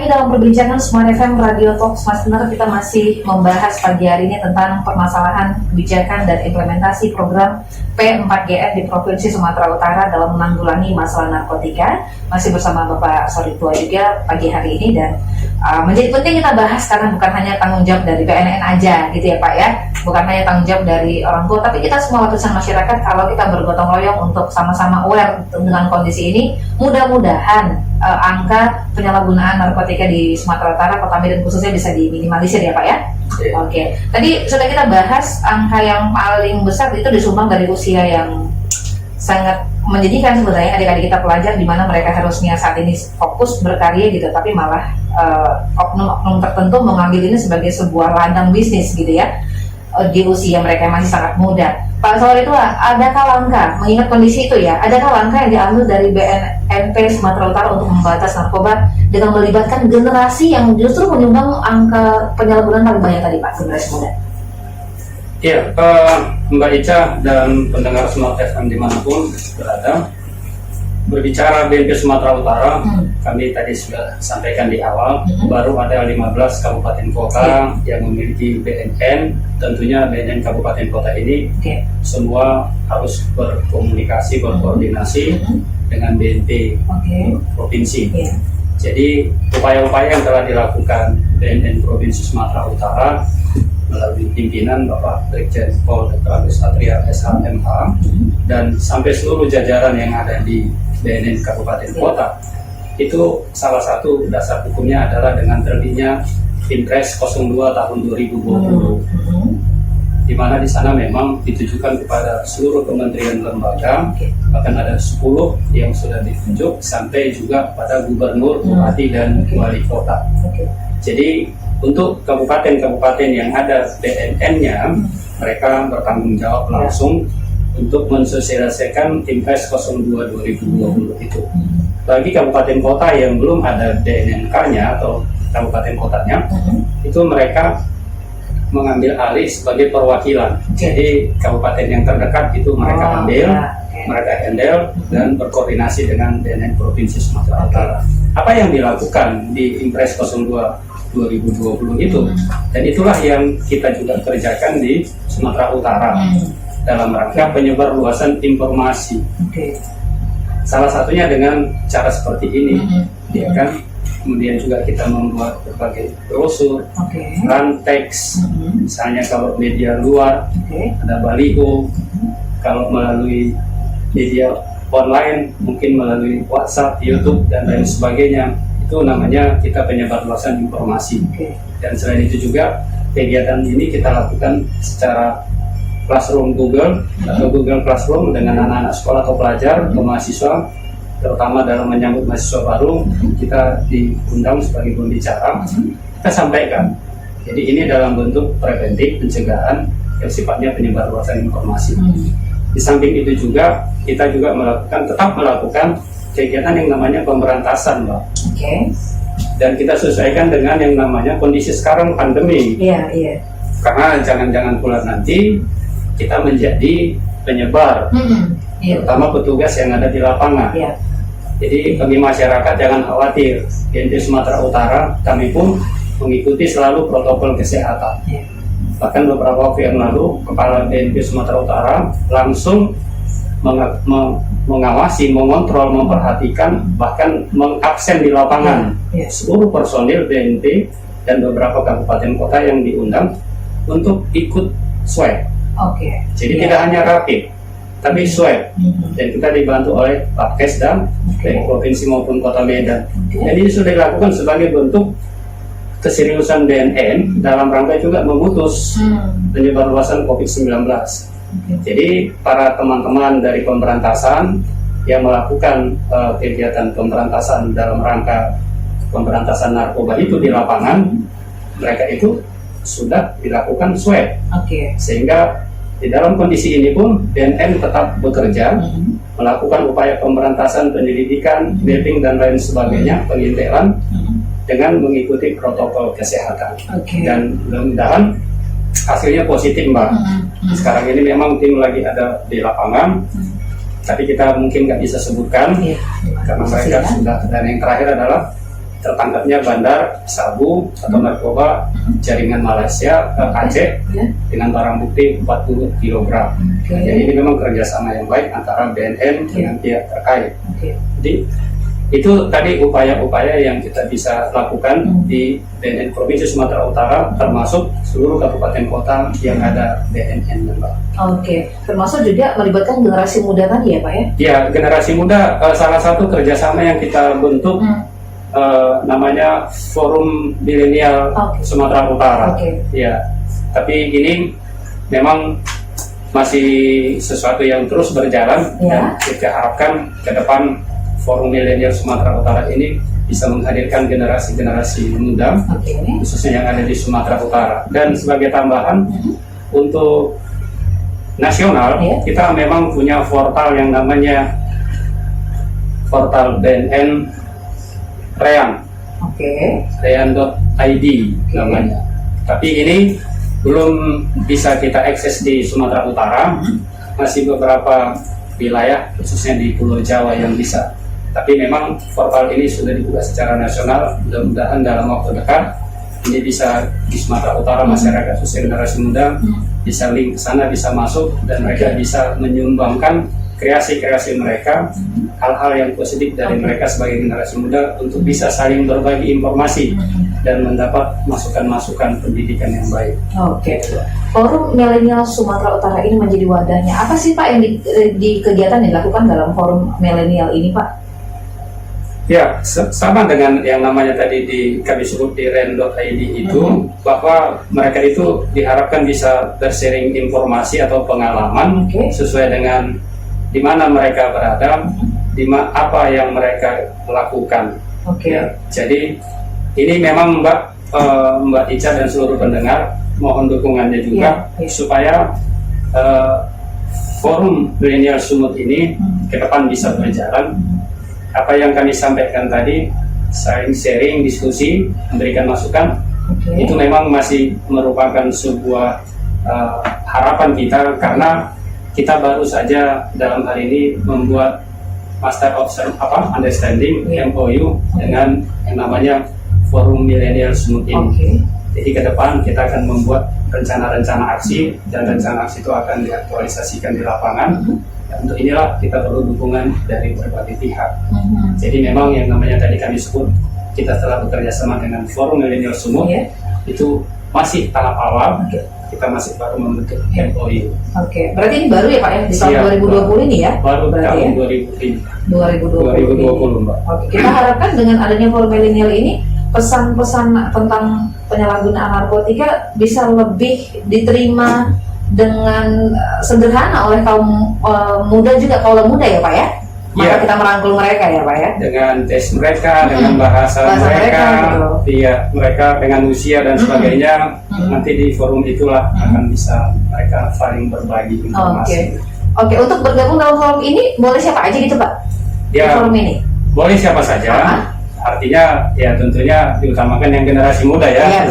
lagi dalam perbincangan Smart FM Radio Talk Smart Center. Kita masih membahas pagi hari ini tentang permasalahan kebijakan dan implementasi program P4GN di Provinsi Sumatera Utara dalam menanggulangi masalah narkotika. Masih bersama Bapak Soritua juga pagi hari ini, dan menjadi penting kita bahas karena bukan hanya tanggung jawab dari BNN aja gitu ya Pak ya, bukan hanya tanggung jawab dari orang tua, tapi kita semua lapisan masyarakat kalau kita bergotong royong untuk sama-sama aware dengan kondisi ini, mudah-mudahan angka penyalahgunaan narkotika di Sumatera Utara, Kota Medan khususnya bisa diminimalisir ya Pak ya. Oke. Tadi sudah kita bahas angka yang paling besar itu disumbang dari usia yang sangat menjadikan sebenarnya adik-adik kita pelajar, di mana mereka harusnya saat ini fokus berkarya gitu, tapi malah oknum-oknum tertentu mengambil ini sebagai sebuah ladang bisnis gitu ya, di usia mereka yang masih sangat muda. Pak Soritua, adakah langkah, mengingat kondisi itu ya, adakah langkah yang diambil dari BNNP Sumatera Utara untuk membatas narkoba dengan melibatkan generasi yang justru menyumbang angka penyalahgunaan paling banyak tadi Pak, generasi muda? Iya, Mbak Ica dan pendengar Smart FM dimanapun berada, berbicara BNP Sumatera Utara, kami tadi sudah sampaikan di awal, baru ada 15 kabupaten kota yang memiliki BNN. Tentunya BNN kabupaten kota ini semua harus berkomunikasi, berkoordinasi dengan BNP provinsi. Jadi upaya-upaya yang telah dilakukan BNN Provinsi Sumatera Utara melalui pimpinan Bapak Brigjen Pol Dr. Agus Satria SHMH dan sampai seluruh jajaran yang ada di BNN Kabupaten Kota, itu salah satu dasar hukumnya adalah dengan terbitnya Impres 02 tahun 2020, di mana di sana memang ditujukan kepada seluruh kementerian lembaga, bahkan ada 10 yang sudah ditunjuk, sampai juga pada gubernur, bupati dan wali kota. Jadi untuk kabupaten-kabupaten yang ada BNN-nya, mereka bertanggung jawab langsung untuk mensosialisasikan Impres 02 2020 itu. Bagi kabupaten kota yang belum ada DNNK-nya atau kabupaten kotanya, itu mereka mengambil alih sebagai perwakilan. Jadi kabupaten yang terdekat itu mereka ambil, mereka handle dan berkoordinasi dengan BNN Provinsi Sumatera Utara. Apa yang dilakukan di Impres 02 2020 itu, dan itulah yang kita juga kerjakan di Sumatera Utara dalam rangka penyebarluasan informasi. Salah satunya dengan cara seperti ini, ya kan. Kemudian juga kita membuat berbagai brosur, ranteks, misalnya kalau media luar ada baliho, kalau melalui media online mungkin melalui WhatsApp, YouTube dan lain sebagainya. Itu namanya kita penyebarluasan informasi. Dan selain itu juga kegiatan ini kita lakukan secara classroom Google atau Google Classroom dengan anak-anak sekolah atau pelajar atau mahasiswa, terutama dalam menyambut mahasiswa baru. Kita diundang sebagai pembicara, kita sampaikan. Jadi ini dalam bentuk preventif, pencegahan yang sifatnya penyebarluasan informasi. Di samping itu juga kita juga tetap melakukan kegiatan yang namanya pemberantasan, Mbak. Dan kita sesuaikan dengan yang namanya kondisi sekarang pandemi. Karena jangan-jangan pula nanti kita menjadi penyebar, terutama petugas yang ada di lapangan. Jadi bagi masyarakat jangan khawatir, BNP Sumatera Utara kami pun mengikuti selalu protokol kesehatan. Bahkan beberapa waktu yang lalu Kepala BNP Sumatera Utara langsung mengawasi, mengontrol, memperhatikan, bahkan mengabsen di lapangan seluruh personil BNP dan beberapa kabupaten kota yang diundang untuk ikut swab. Jadi tidak hanya rapid, tapi swab. Dan kita dibantu oleh Pakkes dan dari provinsi maupun Kota Medan. Jadi ini sudah dilakukan sebagai bentuk keseriusan BNN dalam rangka juga memutus penyebarluasan COVID-19. Jadi para teman-teman dari pemberantasan yang melakukan kegiatan pemberantasan dalam rangka pemberantasan narkoba itu di lapangan, mereka itu sudah dilakukan swab. Sehingga di dalam kondisi ini pun BNN tetap bekerja, melakukan upaya pemberantasan, penyelidikan, mapping dan lain sebagainya, pengintelan dengan mengikuti protokol kesehatan. Dan mudah-mudahan hasilnya positif, Mbak. Sekarang ini memang tim lagi ada di lapangan, tapi kita mungkin nggak bisa sebutkan karena mereka sudah. Dan yang terakhir adalah tertangkapnya bandar sabu atau narkoba jaringan Malaysia ke Aceh Ya. dengan barang bukti 40 kg. Oke. Jadi ini memang kerjasama yang baik antara BNN dengan pihak terkait. Oke. Jadi itu tadi upaya-upaya yang kita bisa lakukan di BNN Provinsi Sumatera Utara, termasuk seluruh kabupaten kota yang ada BNN, Mbak. Oke, termasuk juga melibatkan generasi muda tadi ya Pak ya? Ya, generasi muda salah satu kerjasama yang kita bentuk namanya Forum Milenial Oke. Sumatera Utara. Oke. Ya, tapi ini memang masih sesuatu yang terus berjalan Ya. dan kita harapkan ke depan Forum Milenial Sumatera Utara ini bisa menghadirkan generasi-generasi muda Oke. khususnya yang ada di Sumatera Utara. Dan sebagai tambahan untuk nasional, Ya. kita memang punya portal yang namanya portal BNN Rean, Oke. rean.id namanya. Tapi ini belum bisa kita akses di Sumatera Utara, masih beberapa wilayah khususnya di Pulau Jawa yang bisa. Tapi memang portal ini sudah dibuka secara nasional, mudah-mudahan dalam waktu dekat ini bisa di Sumatera Utara masyarakat khususnya generasi muda bisa link ke sana, bisa masuk dan mereka bisa menyumbangkan kreasi-kreasi mereka, hal-hal yang positif dari mereka sebagai generasi muda untuk bisa saling berbagi informasi dan mendapat masukan-masukan pendidikan yang baik. Oke. Forum Milenial Sumatera Utara ini menjadi wadahnya. Apa sih Pak yang di kegiatan yang dilakukan dalam Forum Milenial ini Pak? Ya, sama dengan yang namanya tadi kami sebut di ren.id itu, bahwa mereka itu diharapkan bisa bersharing informasi atau pengalaman sesuai dengan di mana mereka berada, apa yang mereka lakukan. Oke. Ya, jadi ini memang Mbak Ica dan seluruh pendengar mohon dukungannya juga supaya Forum Milenial Sumut ini ke depan bisa berjalan. Apa yang kami sampaikan tadi, sharing, diskusi, memberikan masukan, itu memang masih merupakan sebuah harapan kita karena kita baru saja dalam hal ini membuat Master of Understanding MOU dengan yang namanya Forum Milenial Sumut ini. Jadi ke depan kita akan membuat rencana-rencana aksi dan rencana aksi itu akan diaktualisasikan di lapangan. Dan untuk inilah kita perlu dukungan dari berbagai pihak. Jadi memang yang namanya tadi kami sebut kita telah bekerja sama dengan Forum Milenial Sumut itu masih tahap awal. Kita masih baru membentuk MOU. Oke, berarti ini baru ya Pak ya di tahun 2020 ini ya? Baru tahun ya? 2020 Mbak. Oke, kita harapkan dengan adanya Forum Milenial ini pesan-pesan tentang penyalahgunaan narkotika bisa lebih diterima dengan sederhana oleh kaum muda juga, kaum muda ya Pak ya? Maka kita merangkul mereka ya Pak ya? Dengan tes mereka, dengan bahasa mereka, mereka dengan usia dan sebagainya, nanti di forum itulah akan bisa mereka saling berbagi informasi. Oke, untuk bergabung dalam forum ini boleh siapa aja gitu Pak? Ya, di forum ini? Boleh siapa saja. Artinya ya tentunya diutamakan yang generasi muda ya.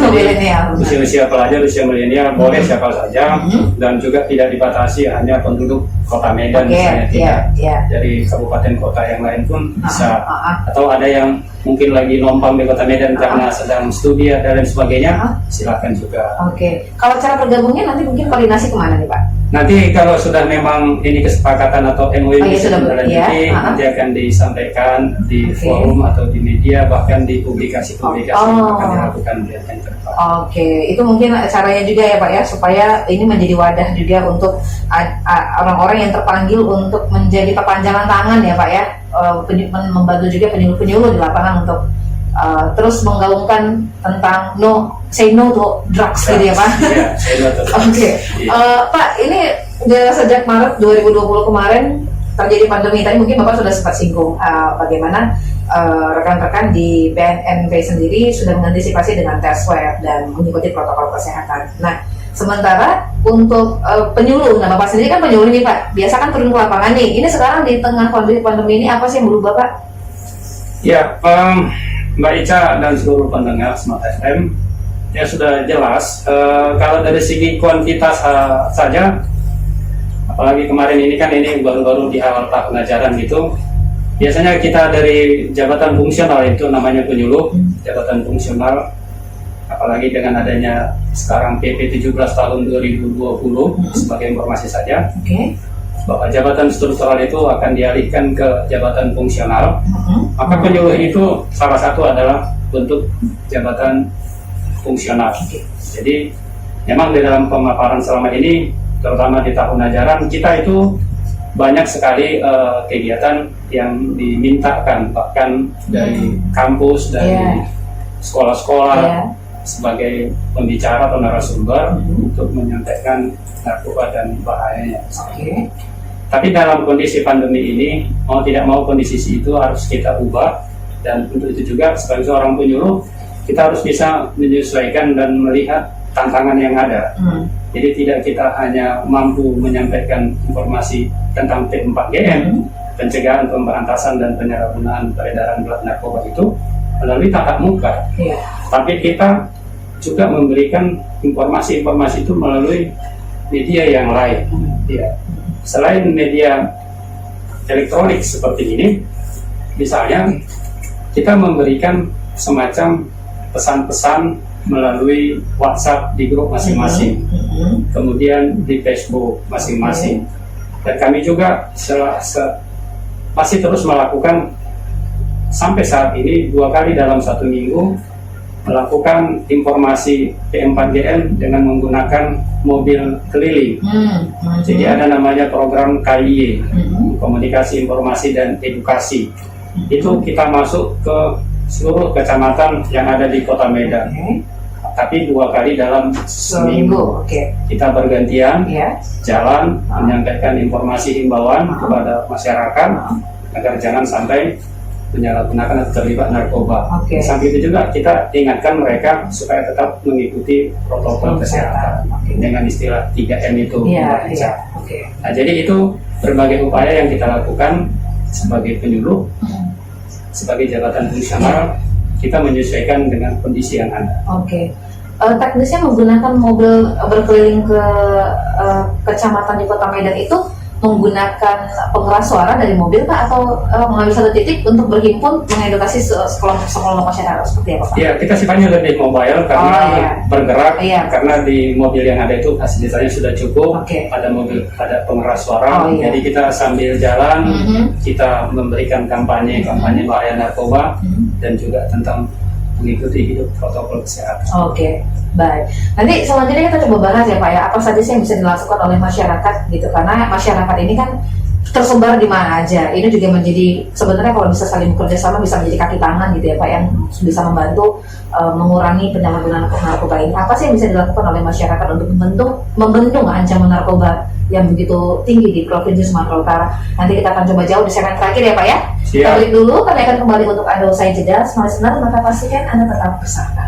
Milenial. Usia pelajar, usia milenial boleh siapa saja dan juga tidak dibatasi hanya penduduk Kota Medan misalnya tidak. Dari kabupaten kota yang lain pun bisa. Atau ada yang mungkin lagi numpang di Kota Medan karena sedang studi dan lain sebagainya, silakan juga. Oke. Kalau cara bergabungnya nanti mungkin koordinasi kemana nih Pak? Nanti kalau sudah memang ini kesepakatan atau MOU sudah berlanjuti, nanti akan disampaikan di forum atau di media, bahkan di publikasi-publikasi yang akan dilakukan di depan. Oke, itu mungkin caranya juga ya Pak ya, supaya ini menjadi wadah juga untuk orang-orang yang terpanggil untuk menjadi perpanjangan tangan ya Pak ya, membantu juga penyuluh-penyuluh di lapangan untuk terus menggaungkan tentang say no to drugs gitu ya Pak. Oke. Pak, ini sejak Maret 2020 kemarin terjadi pandemi. Tadi mungkin Bapak sudah sempat singgung bagaimana rekan-rekan di BNNP sendiri sudah mengantisipasi dengan tes swab dan mengikuti protokol kesehatan. Nah, sementara untuk penyuluh, nah Bapak sendiri kan penyuluh nih Pak, biasa kan turun ke lapangan nih. Ini sekarang di tengah kondisi pandemi ini apa sih yang berubah Pak? Ya, Mbak Ica dan seluruh pendengar Smart FM, ya sudah jelas kalau dari segi kuantitas saja, apalagi kemarin ini kan ini baru-baru di awal tahun ajaran gitu, Biasanya kita dari jabatan fungsional itu namanya penyuluh, jabatan fungsional, apalagi dengan adanya sekarang PP 17 tahun 2020 sebagai informasi saja, Oke. bahwa jabatan struktural itu akan dialihkan ke jabatan fungsional. Maka penyuluh itu salah satu adalah bentuk jabatan fungsional. Jadi memang di dalam pemaparan selama ini, terutama di tahun ajaran, kita itu banyak sekali kegiatan yang dimintakan, bahkan dari kampus, dari sekolah-sekolah, sebagai pembicara atau narasumber untuk menyampaikan narkoba dan bahayanya. Tapi dalam kondisi pandemi ini, mau tidak mau kondisi itu harus kita ubah, dan untuk itu juga sebagai seorang penyuluh kita harus bisa menyesuaikan dan melihat tantangan yang ada. Jadi tidak kita hanya mampu menyampaikan informasi tentang P4GN, pencegahan, pemberantasan dan penyalahgunaan peredaran gelap narkoba itu melalui tatap muka, tapi kita juga memberikan informasi-informasi itu melalui media yang lain. Selain media elektronik seperti ini, misalnya kita memberikan semacam pesan-pesan melalui WhatsApp di grup masing-masing, kemudian di Facebook masing-masing, dan kami juga masih terus melakukan sampai saat ini 2 kali dalam 1 minggu melakukan informasi P4GN dengan menggunakan mobil keliling. Jadi ada namanya program KIY, Komunikasi Informasi dan Edukasi. Itu kita masuk ke seluruh kecamatan yang ada di Kota Medan. Tapi 2 kali dalam seminggu. Kita bergantian jalan menyampaikan informasi himbauan kepada masyarakat agar jangan sampai menyalahgunakan atau terlibat narkoba. Sampai itu juga kita ingatkan mereka supaya tetap mengikuti protokol kesehatan dengan istilah 3M itu. Nah, jadi itu berbagai upaya yang kita lakukan sebagai penyuluh, sebagai jabatan fungsional, kita menyesuaikan dengan kondisi yang ada. Teknisnya menggunakan mobil berkeliling ke kecamatan di Kota Medan itu menggunakan pengeras suara dari mobil Pak, atau mengambil satu titik untuk berhimpun mengedukasi sekelompok masyarakat seperti apa Pak? Ya, kita sifatnya lebih mobile karena bergerak, karena di mobil yang ada itu fasilitasnya sudah cukup. Ada mobil, ada pengeras suara, jadi kita sambil jalan kita memberikan kampanye bahaya narkoba dan juga tentang mengikuti hidup protokol kesehatan. Baik. Nanti selanjutnya kita coba bahas ya Pak ya, apa saja sih yang bisa dilakukan oleh masyarakat gitu, karena masyarakat ini kan tersebar di mana aja. Ini juga menjadi, sebenarnya kalau bisa saling bekerja sama bisa menjadi kaki tangan gitu ya Pak, yang bisa membantu mengurangi penyalahgunaan narkoba ini. Apa sih yang bisa dilakukan oleh masyarakat untuk membendung ancaman narkoba yang begitu tinggi di Provinsi Sumatera Utara? Nanti kita akan coba jauh di segmen terakhir ya Pak ya. Kita break dulu, kami akan kembali untuk Anda usai jeda. Semua listener, maka pastikan Anda tetap bersama.